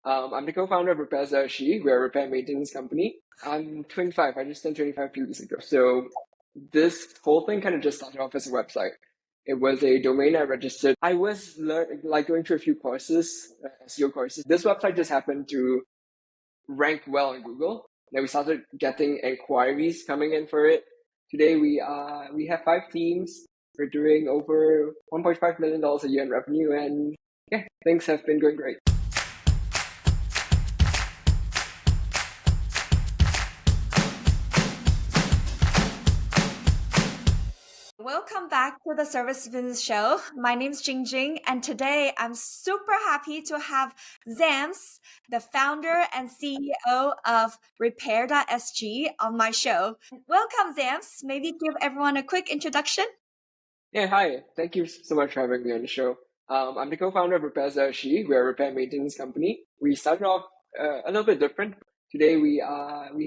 I'm the co-founder of Repairs.SG. We're a repair maintenance company. I'm 25. I just turned 25 a few weeks ago. So this whole thing kind of just started off as a website. It was a domain I registered. I was going through a few courses, SEO courses. This website just happened to rank well on Google. Then we started getting inquiries coming in for it. Today we have 5 teams. We're doing over $1.5 million a year in revenue, and yeah, things have been going great. Welcome back to the Service Business Show. My name is Jingjing, and today I'm super happy to have Zames, the founder and CEO of Repair.SG, on my show. Welcome, Zames. Maybe give everyone a quick introduction. Yeah, hi. Thank you so much for having me on the show. I'm the co-founder of Repairs.SG. We're a repair maintenance company. We started off a little bit different. Today we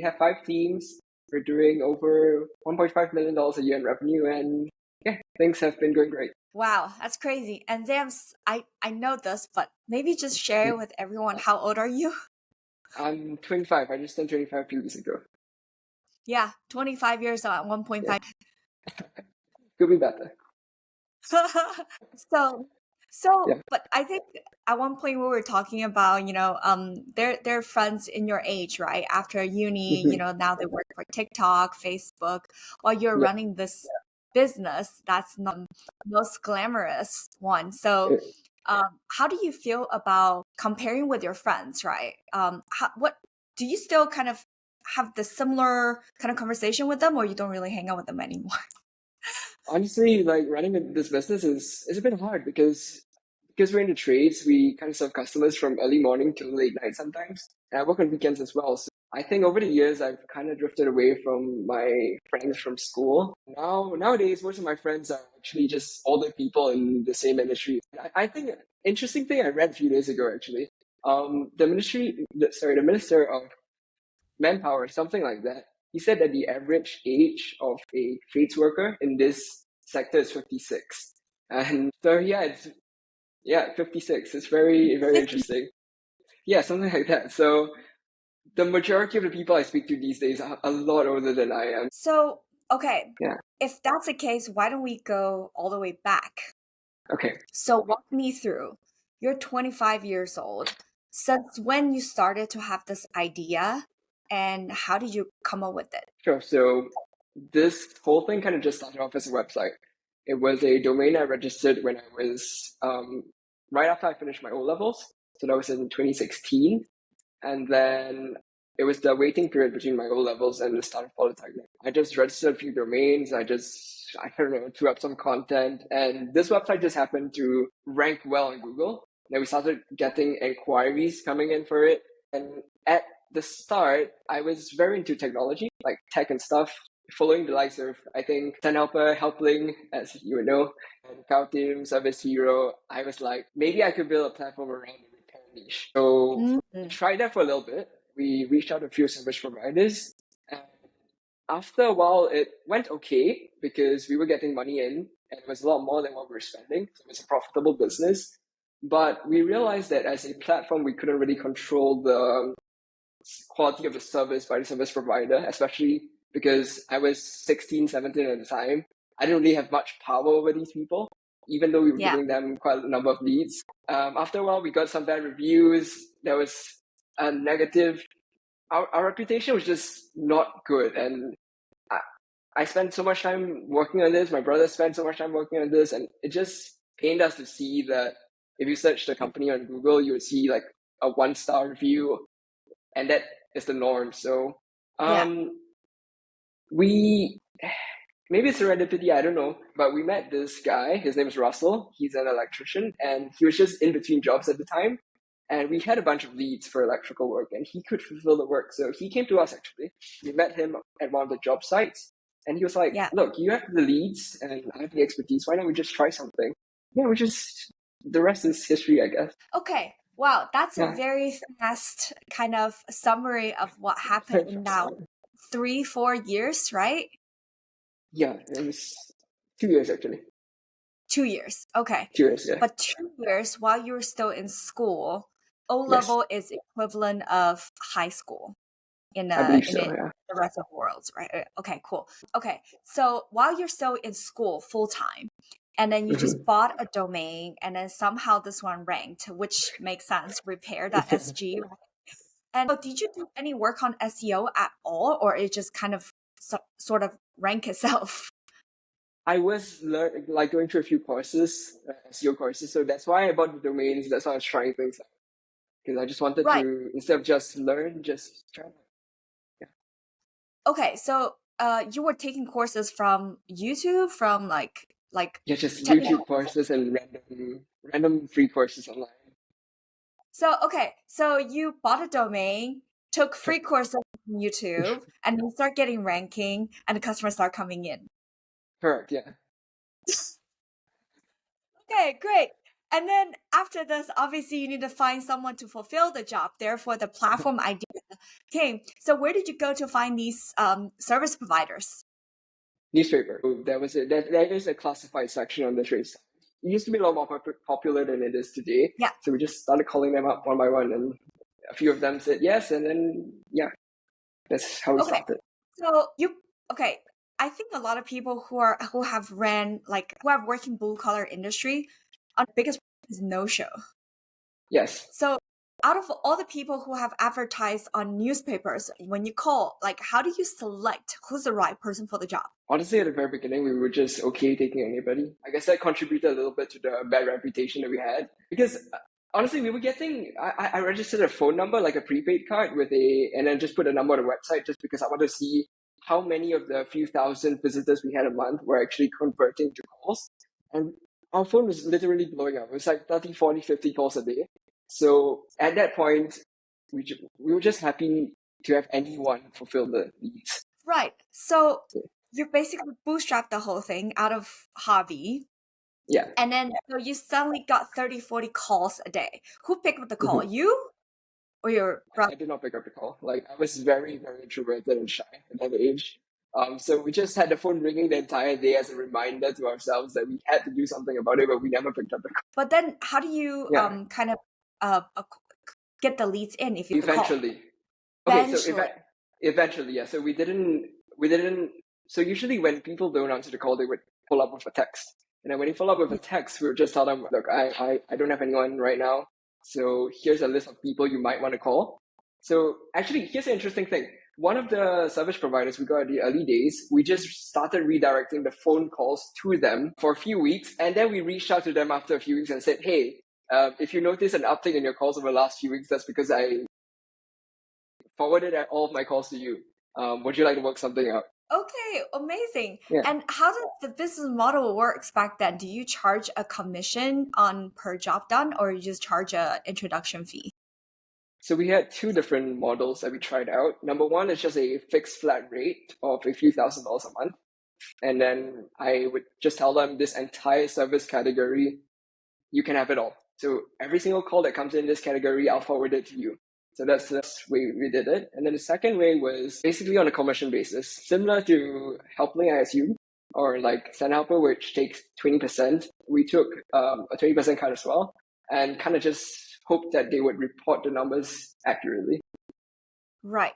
have 5 teams. We're doing over $1.5 million a year in revenue, and yeah, things have been going great. Wow, that's crazy. And Zames, I know this, but maybe just share with everyone, how old are you? I'm 25. I just turned 25 a few weeks ago. Yeah, 25 years old at 1.5. Could be better. So, Yeah. but I think at one point we were talking about, they're friends in your age, right? After uni, now they work for TikTok, Facebook, while you're Yeah. running this business that's not the most glamorous one. So, how do you feel about comparing with your friends, right? What do you still kind of have the similar kind of conversation with them, or you don't really hang out with them anymore? Honestly, like running this business is a bit hard because we're in the trades. We kind of serve customers from early morning till late night sometimes. And I work on weekends as well. So I think over the years I've kind of drifted away from my friends from school. Nowadays, most of my friends are actually just older people in the same industry. I think interesting thing I read a few days ago actually. The minister of manpower, something like that. He said that the average age of a trades worker in this sector is 56. And so yeah, 56. It's very, very interesting. Yeah, something like that. So the majority of the people I speak to these days are a lot older than I am. So, okay. Yeah. If that's the case, why don't we go all the way back? Okay. So walk me through. You're 25 years old. Since when you started to have this idea, and how did you come up with it? Sure. So this whole thing kind of just started off as a website. It was a domain I registered when I was right after I finished my O-levels. So that was in 2016. And then it was the waiting period between my O-levels and the start of Polytechnic. I just registered a few domains. I don't know, threw up some content. And this website just happened to rank well on Google. Then we started getting inquiries coming in for it. And at the start, I was very into technology, like tech and stuff, following the likes of, I think, Helper, Helpling, as you would know, and Cowteam, Service Hero. I was like, maybe I could build a platform around the repair niche. So we tried that for a little bit. We reached out to a few service providers. And after a while, it went okay because we were getting money in and it was a lot more than what we were spending. So it was a profitable business. But we realized that as a platform, we couldn't really control the quality of the service by the service provider, especially because I was 16, 17 at the time. I didn't really have much power over these people, even though we were giving them quite a number of leads. After a while, we got some bad reviews. There was a negative. Our reputation was just not good. And I spent so much time working on this. My brother spent so much time working on this. And it just pained us to see that if you search the company on Google, you would see like a 1-star review. And that is the norm. So we, maybe it's serendipity, I don't know, but we met this guy. His name is Russell. He's an electrician, and he was just in between jobs at the time. And we had a bunch of leads for electrical work, and he could fulfill the work. So he came to us, actually. We met him at one of the job sites, and he was like, look, you have the leads, and I have the expertise. Why don't we just try something? Yeah, the rest is history, I guess. Okay. Wow, that's a very fast kind of summary of what happened in now 3-4 years, right? Yeah, it was 2 years actually. 2 years, okay. 2 years, yeah. But 2 years while you were still in school, O Yes, level is equivalent of high school in I believe so. the Yeah. rest of the world, right? Okay, cool. Okay, so while you're still in school full time, and then you just Mhm. bought a domain, and then somehow this one ranked, which makes sense, repair.SG. Right? And so did you do any work on SEO at all, or it just kind of sort of rank itself? I was like going through a few courses, SEO courses, so that's why I bought the domains. That's why I was trying things out because I just wanted Right. to instead of just learn, just try. Yeah, Okay, so you were taking courses from YouTube, from like yeah, just technical. YouTube courses and random free courses online. So okay, so you bought a domain, took free courses from YouTube, and you start getting ranking, and the customers start coming in. Correct. Yeah. Okay, great. And then after this, obviously you need to find someone to fulfill the job. Therefore, the platform idea came. So where did you go to find these service providers? Newspaper. So there is a classified section on the trade site. It used to be a lot more popular than it is today. Yeah. So we just started calling them up one by one, and a few of them said yes, and then yeah, that's how we Okay. started. So you okay. I think a lot of people who have ran like who have worked in blue collar industry, on the biggest is no show. Yes. So out of all the people who have advertised on newspapers, when you call, like how do you select who's the right person for the job? Honestly, at the very beginning, we were just okay taking anybody. I guess that contributed a little bit to the bad reputation that we had because honestly, we were getting. I registered a phone number, like a prepaid card, and then just put a number on the website just because I wanted to see how many of the few thousand visitors we had a month were actually converting to calls. And our phone was literally blowing up. It was like 30, 40, 50 calls a day. So at that point, we were just happy to have anyone fulfill the needs. Right. So you basically bootstrapped the whole thing out of hobby. Yeah. And then so you suddenly got 30, 40 calls a day. Who picked up the call? Mhm. You or your brother? I did not pick up the call. Like I was very, very introverted and shy at that age. So we just had the phone ringing the entire day as a reminder to ourselves that we had to do something about it, but we never picked up the call. But then how do you Yeah, kind of get the leads in if you have to call? eventually. Okay, so Eventually. eventually, yeah. So we didn't. So usually when people don't answer the call, they would follow up with a text. And then when you follow up with a text, we would just tell them, look, I don't have anyone right now. So here's a list of people you might want to call. So actually, here's an interesting thing. One of the service providers we got at the early days, we just started redirecting the phone calls to them for a few weeks. And then we reached out to them after a few weeks and said, hey, if you notice an uptick in your calls over the last few weeks, that's because I forwarded all of my calls to you. Would you like to work something out? Okay, amazing. Yeah. And how does the business model works back then? Do you charge a commission on per job done, or you just charge a introduction fee? So we had two different models that we tried out. Number one is just a fixed flat rate of a few $1,000s a month. And then I would just tell them this entire service category, you can have it all. So every single call that comes in this category, I'll forward it to you. So that's the way we did it. And then the second way was basically on a commission basis, similar to Helpling, I assume, or like SendHelper, which takes 20%. We took a 20% cut as well and kind of just hoped that they would report the numbers accurately. Right.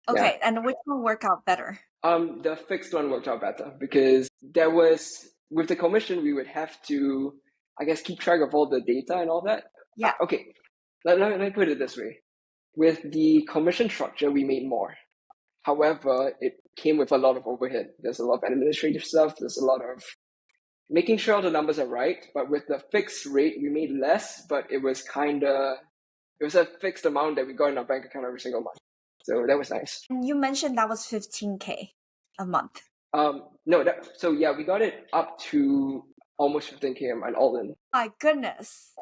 Yeah. Okay, and which one work out better? The fixed one worked out better because with the commission, we would have to, I guess, keep track of all the data and all that. Yeah. Okay, let me put it this way. With the commission structure, we made more. However, it came with a lot of overhead. There's a lot of administrative stuff. There's a lot of making sure all the numbers are right. But with the fixed rate, we made less, but it was a fixed amount that we got in our bank account every single month. So that was nice. And you mentioned that was 15K a month. No, so yeah, we got it up to almost 15K a month all in. My goodness.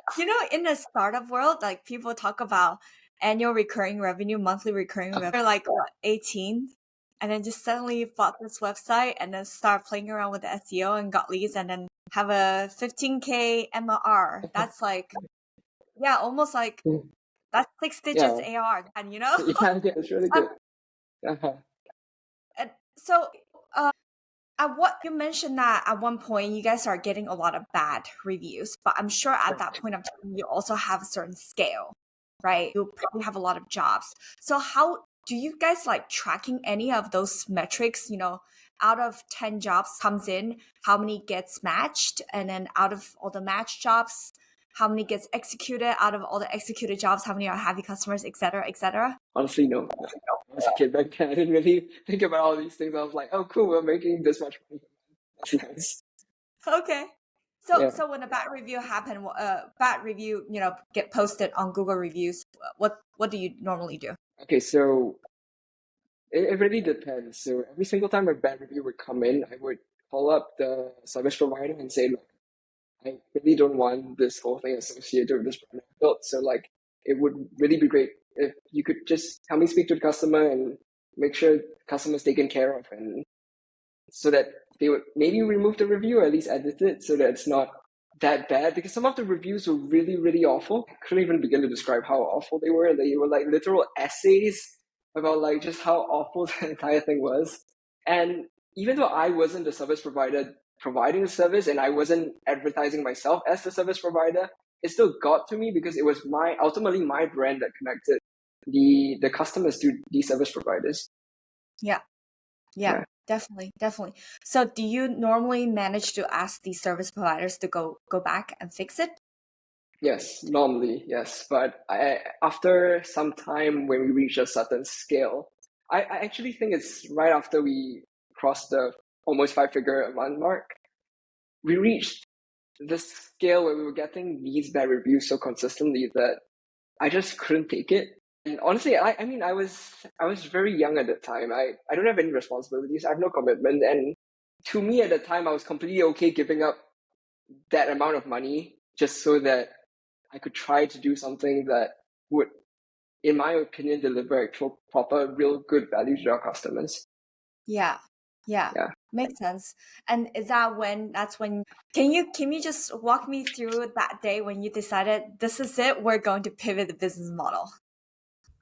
In the startup world, like people talk about annual recurring revenue, monthly recurring revenue, they're like what, 18? And then just suddenly bought this website and then start playing around with the SEO and got leads and then have a 15K MRR. That's like, yeah, almost like that's 6 digits Yeah. AR. And Yeah, it's really good. Uh-huh. And so at what you mentioned that at one point you guys are getting a lot of bad reviews, but I'm sure at that point of time you also have a certain scale. right? You'll probably have a lot of jobs. So how do you guys like tracking any of those metrics? Out of 10 jobs comes in, how many gets matched? And then out of all the matched jobs, how many gets executed? Out of all the executed jobs, how many are happy customers, et cetera, et cetera? Honestly, no. As a kid back then, I didn't really think about all these things. I was like, oh, cool, we're making this much money. That's nice. Okay. So Yeah. so when a bad review happen, bad review, get posted on Google reviews, what do you normally do? Okay, so it really depends. So every single time a bad review would come in, I would call up the service provider and say, look, I really don't want this whole thing associated with this brand I built. So like, it would really be great if you could just help me speak to the customer and make sure the customer's taken care of, and so that they would maybe remove the review or at least edit it so that it's not that bad, because some of the reviews were really, really awful. I couldn't even begin to describe how awful they were. They were like literal essays about like just how awful the entire thing was. And even though I wasn't the service provider providing the service and I wasn't advertising myself as the service provider, it still got to me because it was ultimately my brand that connected the customers to these service providers. Yeah. Yeah, Yeah. definitely. So do you normally manage to ask these service providers to go back and fix it? Yes, normally, yes. But after some time, when we reach a certain scale, I actually think it's right after we crossed the almost 5-figure a month mark, we reached this scale where we were getting these bad reviews so consistently that I just couldn't take it. And honestly, I mean, I was very young at the time. I don't have any responsibilities. I have no commitment. And to me at the time, I was completely okay giving up that amount of money just so that I could try to do something that would, in my opinion, deliver actual proper, real good value to our customers. Yeah. Yeah. Yeah. Makes sense. And that's when can you just walk me through that day when you decided this is it, we're going to pivot the business model?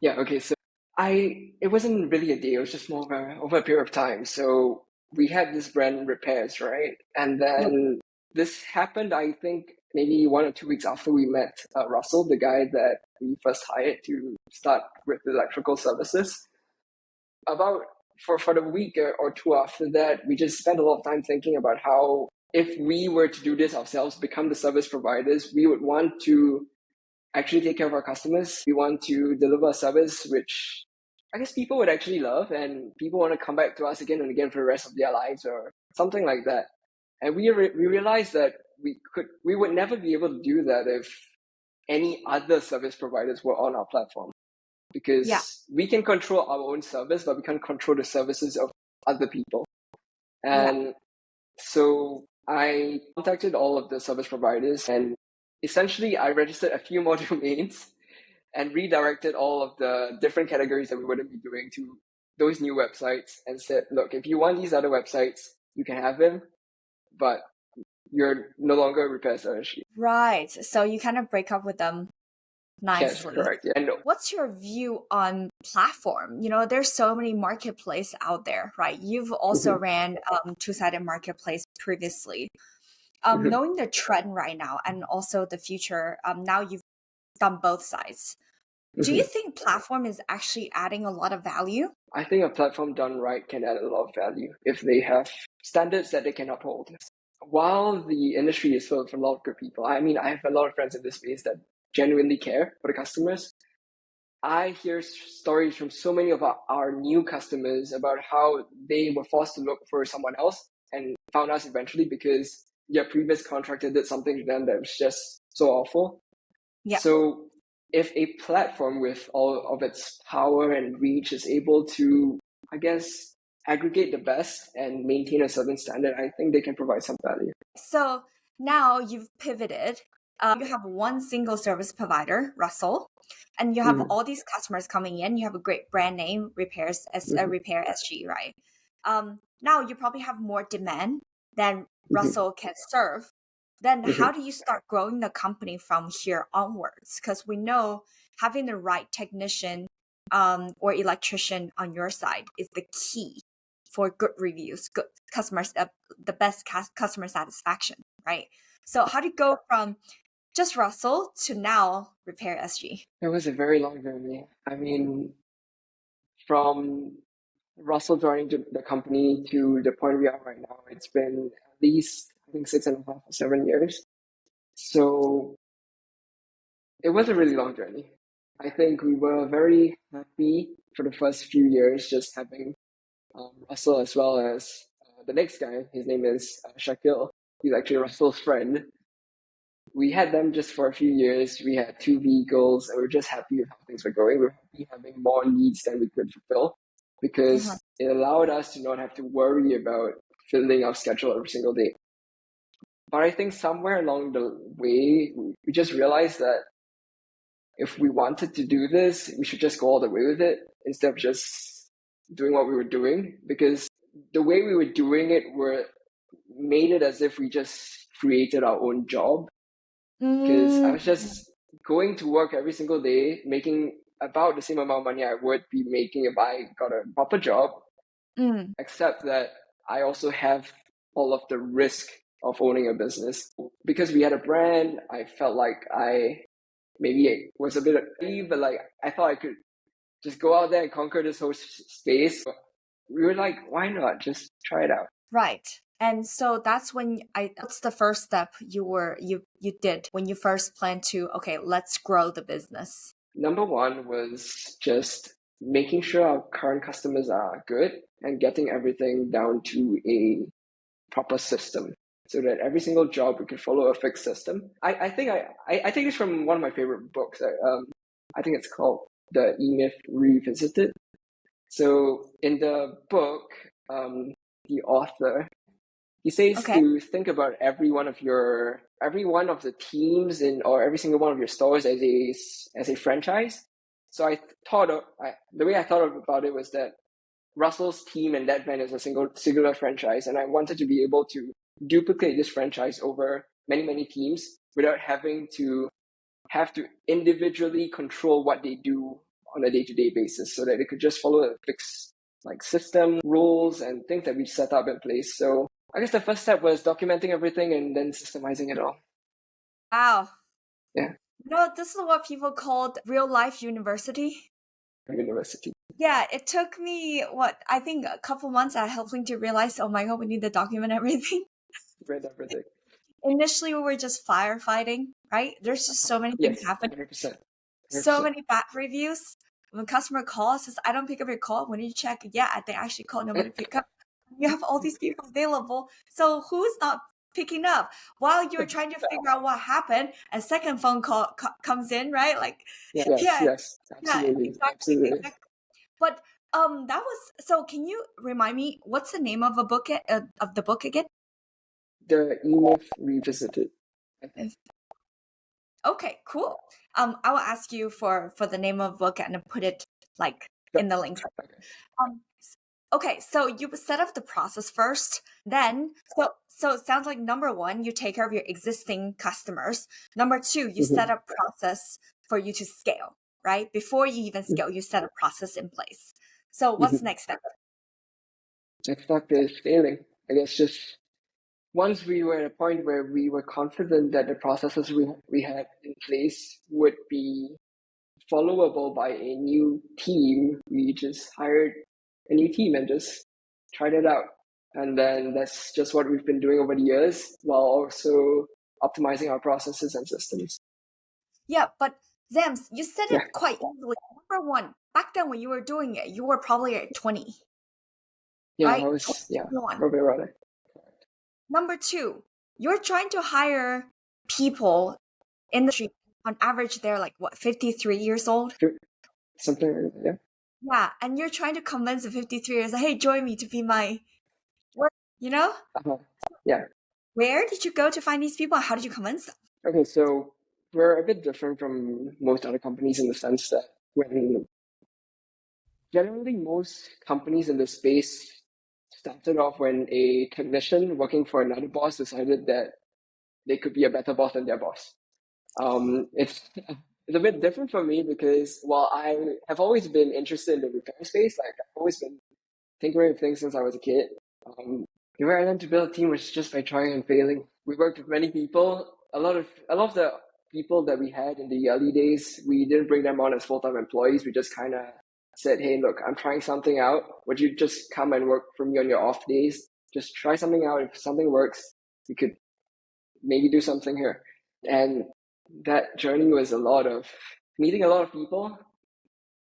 Yeah. Okay. So it wasn't really a day. It was just more over a period of time. So we had this brand Repairs, right? And Yep. then this happened, I think, maybe 1 or 2 weeks after we met Russell, the guy that we first hired to start with electrical services. About for the week or two after that, we just spent a lot of time thinking about how if we were to do this ourselves, become the service providers, we would want to actually take care of our customers. We want to deliver a service which I guess people would actually love, and people want to come back to us again and again for the rest of their lives or something like that. And we realized that we would never be able to do that if any other service providers were on our platform, Yeah. because we can control our own service, but we can't control the services of other people. Yeah. And so I contacted all of the service providers, and essentially I registered a few more domains and redirected all of the different categories that we wouldn't be doing to those new websites and said, look, if you want these other websites, you can have them, but you're no longer Repairs.SG. Right. So you kind of break up with them Yes, nicely. correct. Yeah. And What's your view on platform? There's so many marketplace out there, right? You've also ran two-sided marketplace previously. Knowing the trend right now and also the future, now you've done both sides. Do you think platform is actually adding a lot of value? I think a platform done right can add a lot of value if they have standards that they can uphold. While the industry is filled with a lot of good people, I mean, I have a lot of friends in this space that genuinely care for the customers. I hear stories from so many of our new customers about how they were forced to look for someone else and found us eventually because their previous contractor did something to them that was just so awful. Yeah. So if a platform with all of its power and reach is able to, I guess, aggregate the best and maintain a certain standard, I think they can provide some value. So now you've pivoted. You have one single service provider, Russell, and you have all these customers coming in. You have a great brand name, Repair.SG, right? Now you probably have more demand than Russell can serve. Then how do you start growing the company from here onwards? Because we know having the right technician or electrician on your side is the key for good reviews, good customers, the best customer satisfaction, right? So how do you go from just Russell to now Repair.SG? It was a very long journey. I mean, from Russell joining the company to the point we are right now, it's been at least, I think, 6.5 or 7 years. So it was a really long journey. I think we were very happy for the first few years, just having Russell as well as the next guy. His name is Shakil. He's actually Russell's friend. We had them just for a few years. We had 2 vehicles, and we were just happy with how things were going. We were happy having more leads than we could fulfill because it allowed us to not have to worry about filling our schedule every single day. But I think somewhere along the way, we just realized that if we wanted to do this, we should just go all the way with it instead of just doing what we were doing, because the way we were doing it made it as if we just created our own job. Because I was just going to work every single day, making about the same amount of money I would be making if I got a proper job, except that I also have all of the risk of owning a business. Because we had a brand, I felt like maybe it was a bit naive, but like I thought I could just go out there and conquer this whole space. We were like, why not? Just try it out. Right. And so that's what's the first step you did when you first planned to, okay, let's grow the business? Number one was just making sure our current customers are good and getting everything down to a proper system so that every single job we could follow a fixed system. I think I take this from one of my favorite books. I think it's called The E-Myth Revisited. So in the book, the author, he says to think about every one of the teams or every single one of your stores as a franchise. So the way I thought about it was that Russell's team and that van is a singular franchise, and I wanted to be able to duplicate this franchise over many, many teams without having to individually control what they do on a day-to-day basis, so that they could just follow a fixed system, rules, and things that we set up in place. So I guess the first step was documenting everything and then systemizing it all. Wow. Yeah. This is what people called real life university. Yeah, it took me, I think a couple months at helping to realize, oh my God, we need to document everything. Everything. Initially, we were just firefighting, right? There's just so many things happening. 100%. So many bad reviews. When a customer calls, says, I don't pick up your call. When you check, they actually call, nobody pick up. You have all these people available. So who's not picking up? While you're trying to figure out what happened, a second phone call comes in, right? Yes, absolutely. Exactly. But so can you remind me, what's the name of the book again? The E-Myth Revisited. Okay, cool. I will ask you for the name of the book and put it in the links. Okay, so you set up the process first. Then, so it sounds like number one, you take care of your existing customers. Number two, you set up process for you to scale, right? Before you even scale, you set a process in place. So what's the next step? Next step is scaling. I guess just once we were at a point where we were confident that the processes we had in place would be followable by a new team, we just hired a new team and just tried it out. And then that's just what we've been doing over the years, while also optimizing our processes and systems. Yeah, but Zames, you said it quite easily. Number one, back then when you were doing it, you were probably at 20. Yeah, right? I was probably around it. Number two, you're trying to hire people in the street. On average, they're 53 years old? Something like that, yeah. Yeah, and you're trying to convince a 53 years old, hey, join me to be my work, Yeah. Where did you go to find these people? How did you convince them? Okay, so we're a bit different from most other companies in the sense that generally most companies in the space started off when a technician working for another boss decided that they could be a better boss than their boss. It's a bit different for me because while I have always been interested in the repair space, I've always been tinkering with things since I was a kid. The way I learned to build a team was just by trying and failing. We worked with many people. A lot of the people that we had in the early days, we didn't bring them on as full-time employees. We just kind of said, hey, look, I'm trying something out. Would you just come and work for me on your off days? Just try something out. If something works, you could maybe do something here. And that journey was a lot of meeting a lot of people,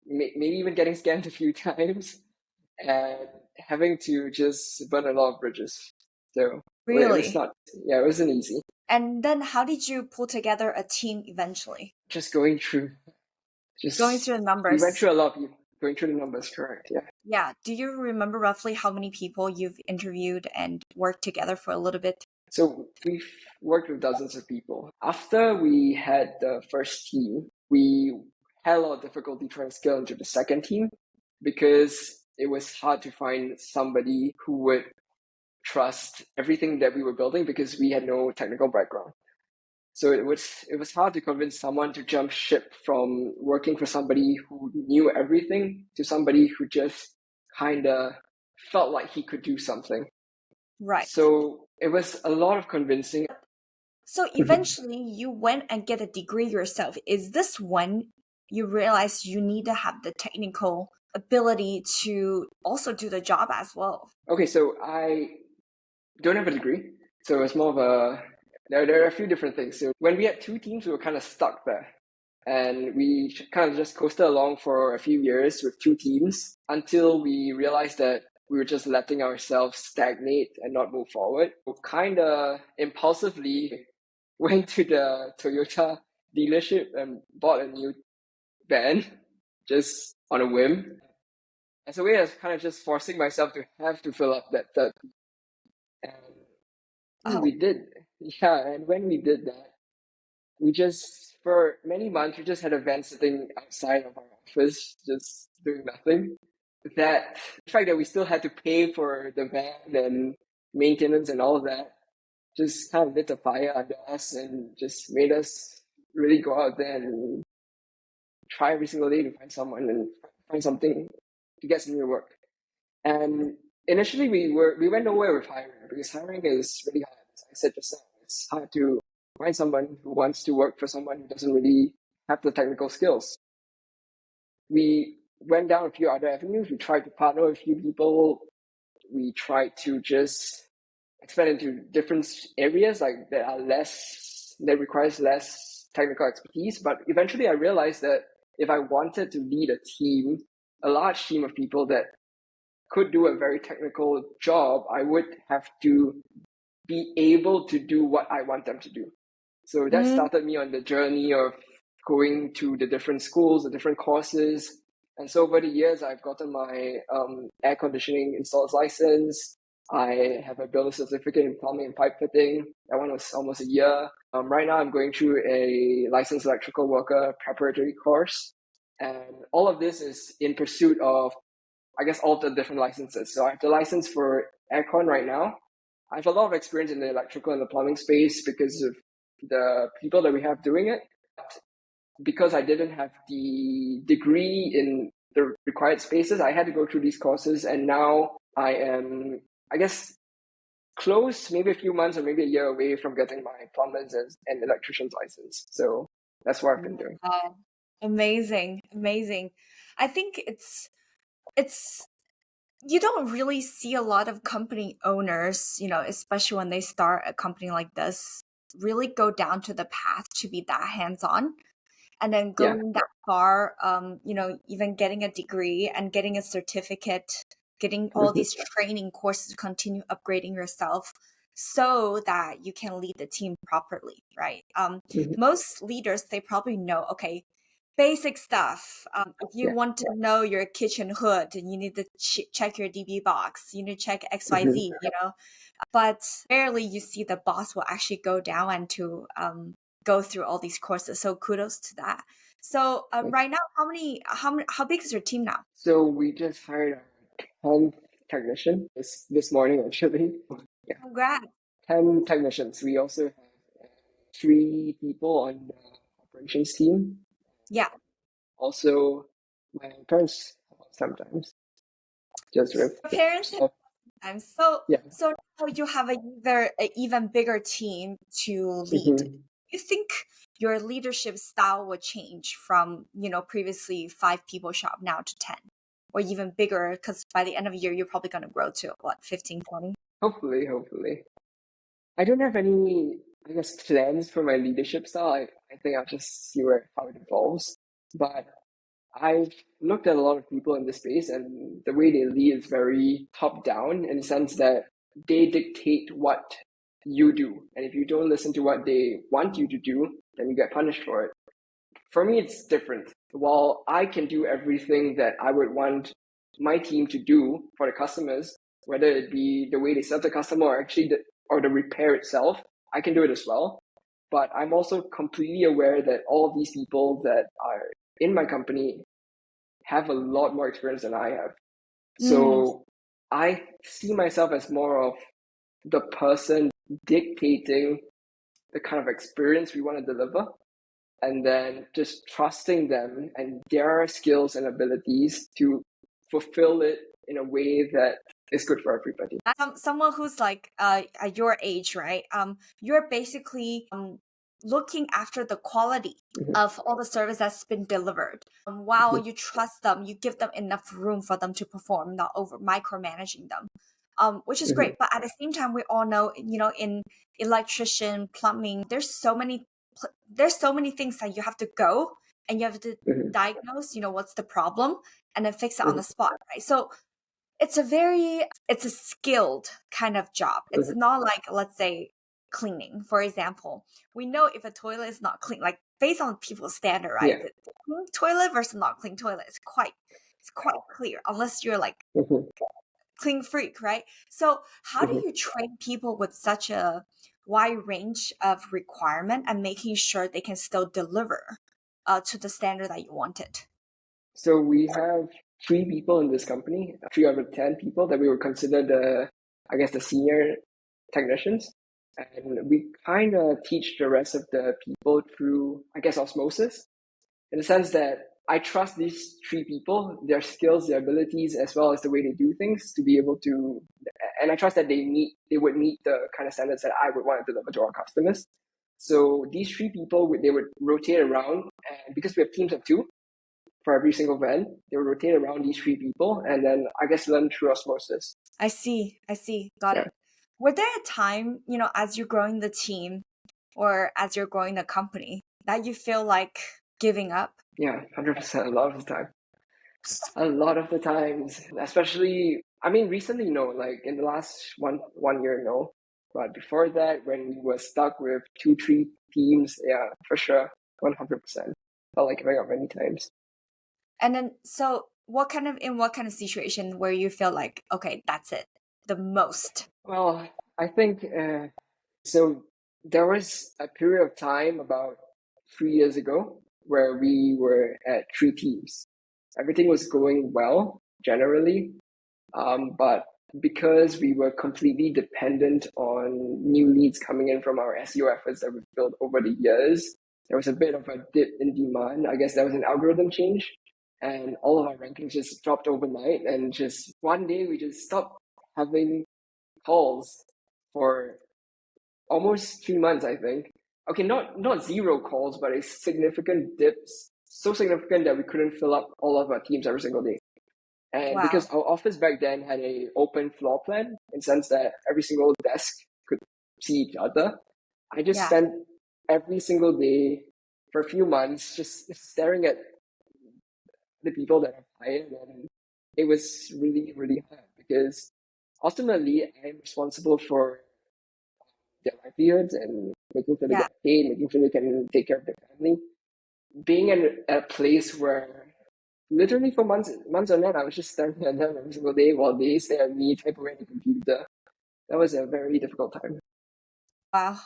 maybe even getting scammed a few times, and having to just burn a lot of bridges. So it was Really? not, it wasn't easy. And then how did you pull together a team eventually? Just going through, Going through the we went numbers. through a lot of people, going through the numbers, correct, yeah. Yeah. Do you remember roughly how many people you've interviewed and worked together for a little bit? So we've worked with dozens of people. After we had the first team, we had a lot of difficulty trying to scale into the second team because it was hard to find somebody who would trust everything that we were building because we had no technical background. So it was hard to convince someone to jump ship from working for somebody who knew everything to somebody who just kind of felt like he could do something. Right. So it was a lot of convincing. So eventually you went and get a degree yourself. Is this when you realized you need to have the technical ability to also do the job as well? Okay, so I don't have a degree. So it's more of a, there are a few different things. So when we had two teams, we were kind of stuck there. And we kind of just coasted along for a few years with two teams until we realized that we were just letting ourselves stagnate and not move forward. We kind of impulsively went to the Toyota dealership and bought a new van just on a whim. As a way of kind of just forcing myself to have to fill up that third. And we did. Yeah, and when we did that, we just, for many months, we just had a van sitting outside of our office, just doing nothing. The fact that we still had to pay for the van and maintenance and all of that, just kind of lit a fire under us and just made us really go out there and try every single day to find someone and find something to get some new work. And initially we went nowhere with hiring because hiring is really hard. As I said just now, it's hard to find someone who wants to work for someone who doesn't really have the technical skills. We went down a few other avenues. We tried to partner with a few people. We tried to just expand into different areas like that requires less technical expertise. But eventually I realized that if I wanted to lead a team, a large team of people that could do a very technical job, I would have to be able to do what I want them to do. So that started me on the journey of going to the different schools, the different courses. And so over the years, I've gotten my air conditioning installer's license. I have a builder certificate in plumbing and pipe fitting. That one was almost a year. Right now, I'm going through a licensed electrical worker preparatory course. And all of this is in pursuit of, I guess, all the different licenses. So I have the license for aircon right now. I have a lot of experience in the electrical and the plumbing space because of the people that we have doing it. Because I didn't have the degree in the required spaces, I had to go through these courses. And now I am, I guess, close, maybe a few months or maybe a year away from getting my plumber's and electrician's license. So that's what I've been doing. Wow. Amazing. Amazing. I think it's you don't really see a lot of company owners, especially when they start a company like this, really go down to the path to be that hands-on and then going that far, even getting a degree and getting a certificate, getting all these training courses to continue upgrading yourself so that you can lead the team properly, right? Most leaders, they probably know, okay, basic stuff. If you want to know your kitchen hood, you need to check your DB box. You need to check XYZ, But rarely you see the boss will actually go down and to go through all these courses. So kudos to that. So right now, how big is your team now? So we just hired our 10th technician this morning, actually. Yeah. Congrats. 10 technicians. We also have 3 people on the operations team. Yeah. Also, my parents sometimes just rip. Parents sometimes. So now you have an even bigger team to lead. You think your leadership style will change from, previously 5 people shop now to 10 or even bigger, because by the end of the year, you're probably going to grow to 15, 20? Hopefully. I don't have any, I guess, plans for my leadership style. I think I'll just see how it evolves. But I've looked at a lot of people in this space, and the way they lead is very top down in the sense that they dictate what you do. And if you don't listen to what they want you to do, then you get punished for it. For me, it's different. While I can do everything that I would want my team to do for the customers, whether it be the way they serve the customer or actually the repair itself, I can do it as well. But I'm also completely aware that all of these people that are in my company have a lot more experience than I have. So I see myself as more of the person dictating the kind of experience we want to deliver, and then just trusting them and their skills and abilities to fulfill it in a way that is good for everybody. Someone who's like at your age, right? You're basically looking after the quality of all the service that's been delivered. While you trust them, you give them enough room for them to perform, not over micromanaging them. Which is great. But at the same time, we all know, in electrician, plumbing, there's so many things that you have to go and you have to diagnose, what's the problem, and then fix it on the spot, right? So it's a skilled kind of job. It's not like, let's say, cleaning, for example. We know if a toilet is not clean, like based on people's standard, right? Yeah. The clean toilet versus not clean toilet is quite clear, unless you're like clean freak, right? So how do you train people with such a wide range of requirement and making sure they can still deliver to the standard that you wanted? So we have 3 people in this company, 3 out of 10 people that we would consider the senior technicians. And we kind of teach the rest of the people through, osmosis, in the sense that I trust these 3 people, their skills, their abilities, as well as the way they do things to be able to, and I trust that they would meet the kind of standards that I would want to deliver to our customers. So these 3 people, they would rotate around, and because we have teams of 2 for every single van, they would rotate around these 3 people and then learn through osmosis. I see. Got it. Were there a time, as you're growing the team or as you're growing the company, that you feel like giving up? Yeah, 100%. A lot of the time. A lot of the times, especially, recently, no, like in the last one year, no. But before that, when we were stuck with 2, 3 teams, yeah, for sure, 100%. Felt like giving up many times. And then, so in what kind of situation where you feel like, okay, that's it, the most? Well, I think, so there was a period of time about 3 years ago where we were at 3 teams. Everything was going well, generally, but because we were completely dependent on new leads coming in from our SEO efforts that we've built over the years, there was a bit of a dip in demand. I guess there was an algorithm change, and all of our rankings just dropped overnight, and just one day we just stopped having calls for almost 3 months, I think. Okay, not 0 calls, but a significant dips, so significant that we couldn't fill up all of our teams every single day. And because our office back then had a open floor plan, in the sense that every single desk could see each other, I just spent every single day for a few months just staring at the people that I've hired, and it was really, really hard because ultimately I'm responsible for their livelihoods and making sure they get paid, making sure they can take care of their family. Being in a place where literally for months on end, I was just staring at them every single day while they stare at me type away at the computer. That was a very difficult time. Wow.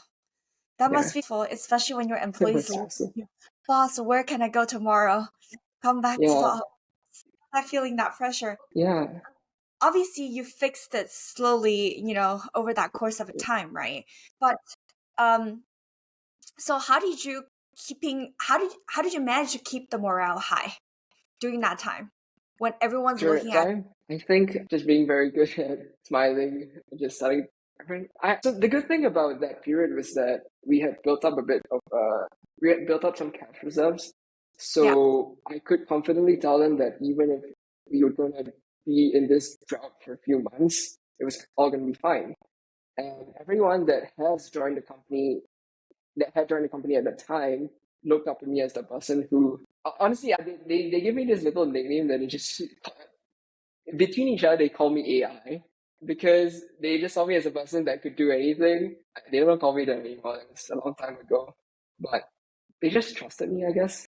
That must be full, especially when your employees boss, where can I go tomorrow? Come back to the office. I'm feeling that pressure. Yeah. Obviously, you fixed it slowly, over that course of time, right? But so how did you manage to keep the morale high during that time when everyone's looking at? I think just being very good at smiling, just telling everyone. So the good thing about that period was that we had built up a bit of we had built up some cash reserves. So I could confidently tell them that even if we were going to be in this drought for a few months, it was all going to be fine. And everyone that had joined the company at the time looked up to me as the person who, honestly, they give me this little nickname that it just, between each other, they call me AI because they just saw me as a person that could do anything. They don't call me that anymore. It was a long time ago. But they just trusted me, I guess.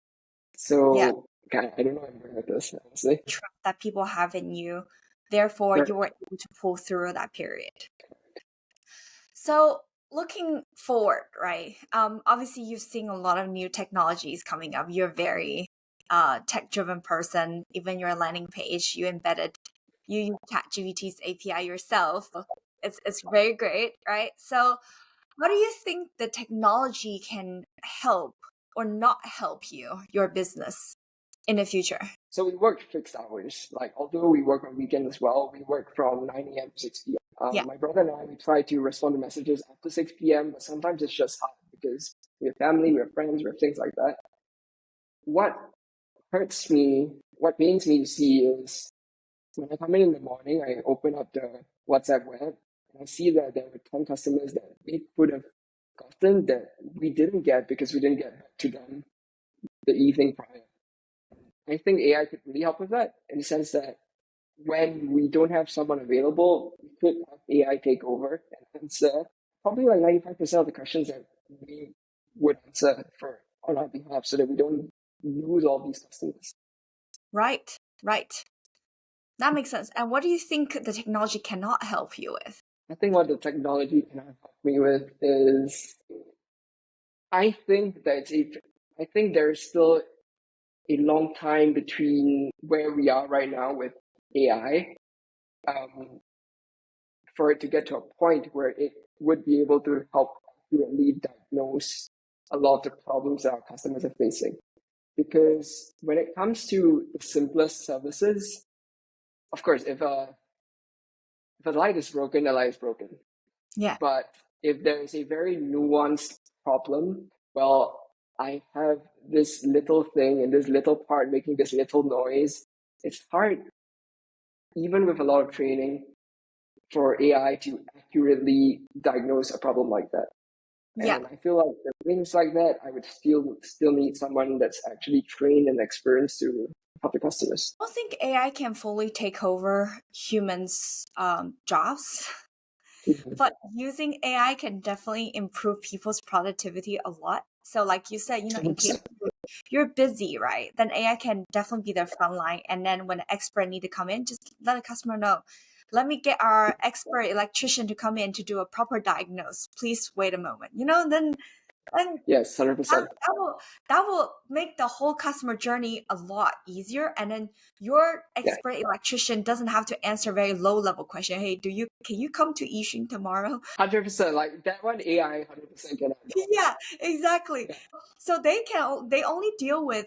Yeah. So, God, I don't know how I'm going with this, honestly. Trust that people have in you. Therefore, Right. you were able to pull through that period. So looking forward, right? Obviously you've seen a lot of new technologies coming up. You're a very tech-driven person. Even your landing page, you use ChatGPT's API yourself. It's very great, right? So how do you think the technology can help or not help your business in the future? So we work fixed hours. Like, although we work on weekends as well, we work from 9 a.m. to 6 p.m. Yeah. My brother and I, we try to respond to messages after 6 p.m., but sometimes it's just hard because we have family, we have friends, we have things like that. What what pains me to see is when I come in the morning, I open up the WhatsApp web and I see that there were 10 customers that we could have gotten that we didn't get because we didn't get back to them the evening prior. I think AI could really help with that in the sense that when we don't have someone available, we could have AI take over and answer probably like 95% of the questions that we would answer on our behalf so that we don't lose all these customers. Right. That makes sense. And what do you think the technology cannot help you with? I think what the technology can help me with is I think there's still a long time between where we are right now with AI for it to get to a point where it would be able to help accurately diagnose a lot of the problems that our customers are facing. Because when it comes to the simplest services, of course, if a light is broken, the light is broken. Yeah. But if there is a very nuanced problem, well, I have this little thing and this little part making this little noise. It's hard, even with a lot of training, for AI to accurately diagnose a problem like that. Yeah. And I feel like for things like that, I would still need someone that's actually trained and experienced to help the customers. I don't think AI can fully take over humans' jobs, but using AI can definitely improve people's productivity a lot. So, like you said, in case you're busy, right? Then AI can definitely be their front line. And then when an expert need to come in, just let the customer know. Let me get our expert electrician to come in to do a proper diagnose. Please wait a moment. Then Yes, 100%. that will make the whole customer journey a lot easier. And then your Yeah, expert electrician doesn't have to answer very low level question. Hey, can you come to Yixun tomorrow? 100%. Like that one, AI 100% can handle. Yeah, exactly. Yeah. So they only deal with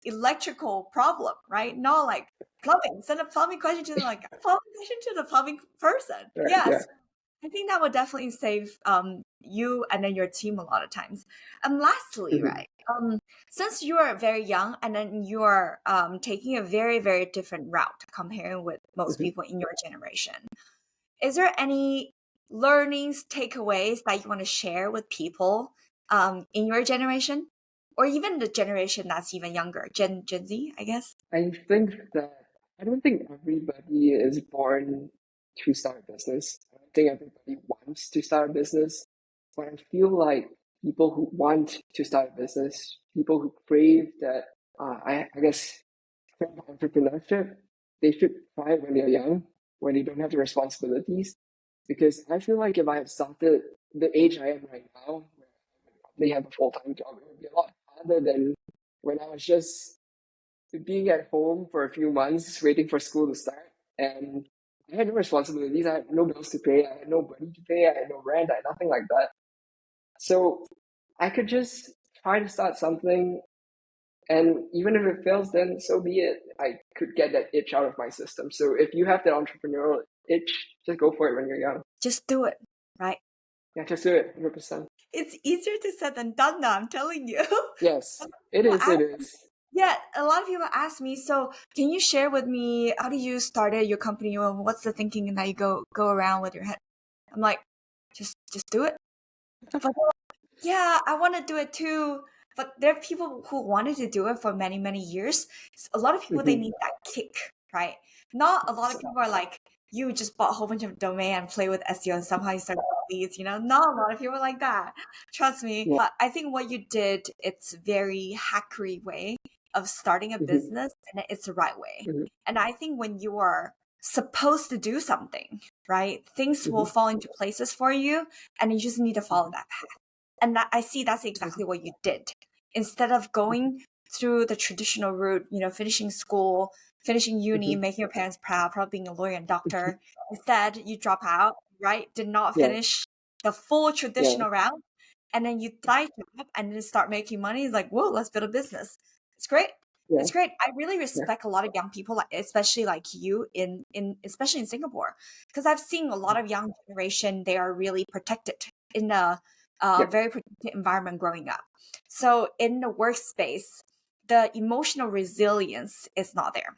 electrical problem, right? Not like plumbing. Send a plumbing question to the plumbing person. Right, yeah. Yes. I think that would definitely save you and then your team a lot of times. And lastly, Mhm. right, since you are very young and then you are taking a very, very different route comparing with most Mhm. people in your generation, is there any learnings, takeaways that you want to share with people in your generation? Or even the generation that's even younger, Gen Z, I guess? I think that I don't think everybody is born to start a business. I don't think everybody wants to start a business. But I feel like people who want to start a business, people who crave that, I guess, crave entrepreneurship, they should try it when they're young, when they don't have the responsibilities. Because I feel like if I had started the age I am right now, where I would probably have a full-time job, it would be a lot harder than when I was just being at home for a few months, waiting for school to start. And I had no responsibilities. I had no bills to pay. I had nobody to pay. I had no rent. I had nothing like that. So I could just try to start something. And even if it fails, then so be it. I could get that itch out of my system. So if you have that entrepreneurial itch, just go for it when you're young. Just do it, right? Yeah, just do it, 100%. It's easier to said than done now, I'm telling you. Yes, it is, it is. Yeah, a lot of people ask me, so can you share with me how do you started your company, or what's the thinking that you go around with your head? I'm like, just do it. But yeah, I want to do it too. But there are people who wanted to do it for many, many years. A lot of people, they need that kick, right? Not a lot of people are like, you just bought a whole bunch of domain and play with SEO and somehow you started leads, Not a lot of people are like that. Trust me. Yeah. But I think what you did, it's very hackery way of starting a business, and it's the right way. And I think when you are supposed to do something, right, things will fall into places for you, and you just need to follow that path. And I see that's exactly what you did. Instead of going through the traditional route, finishing school, finishing uni, making your parents proud, probably being a lawyer and doctor, instead you drop out, right? Did not finish the full traditional route. And then you side job and then start making money. It's like, whoa, let's build a business. It's great. Yeah. It's great. I really respect a lot of young people, especially like you, especially in Singapore, because I've seen a lot of young generation. They are really protected in a very protected environment growing up. So in the workspace, the emotional resilience is not there.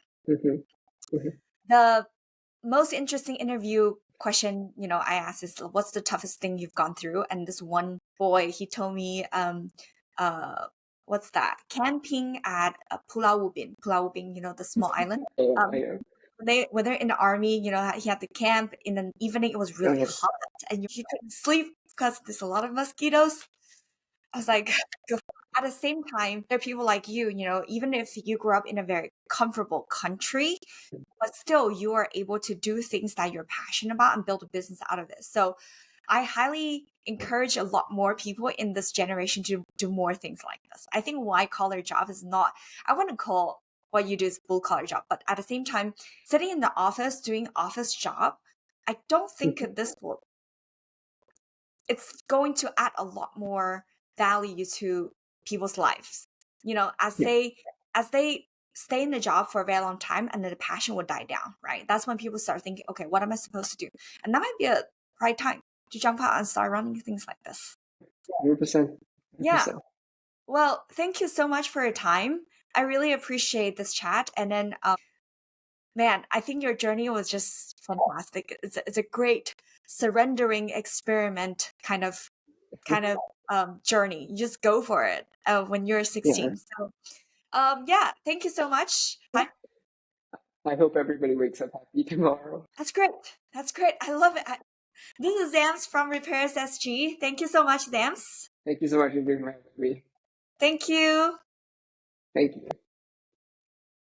The most interesting interview question, I asked is, what's the toughest thing you've gone through? And this one boy, he told me, what's that? Camping at Pulau Ubin, the small island. When they're in the army, he had to camp in the evening. It was really hot, and he couldn't sleep because there's a lot of mosquitoes. I was like, at the same time, there are people like you, even if you grew up in a very comfortable country, but still you are able to do things that you're passionate about and build a business out of it. So I highly encourage a lot more people in this generation to do more things like this. I think white collar job is not, I wouldn't call what you do is blue collar job, but at the same time, sitting in the office, doing office job, I don't think it's going to add a lot more value to people's lives. As they stay in the job for a very long time, and then the passion will die down, right? That's when people start thinking, okay, what am I supposed to do? And that might be a right time to jump out and start running things like this. 100%. Yeah. Well, thank you so much for your time. I really appreciate this chat. And then, man, I think your journey was just fantastic. It's a great surrendering experiment kind of journey. You just go for it when you're 16. So thank you so much. I hope everybody wakes up happy tomorrow. That's great. I love it. This is Zames from Repairs.SG. Thank you so much, Zames. Thank you so much for being with me. Thank you. Thank you.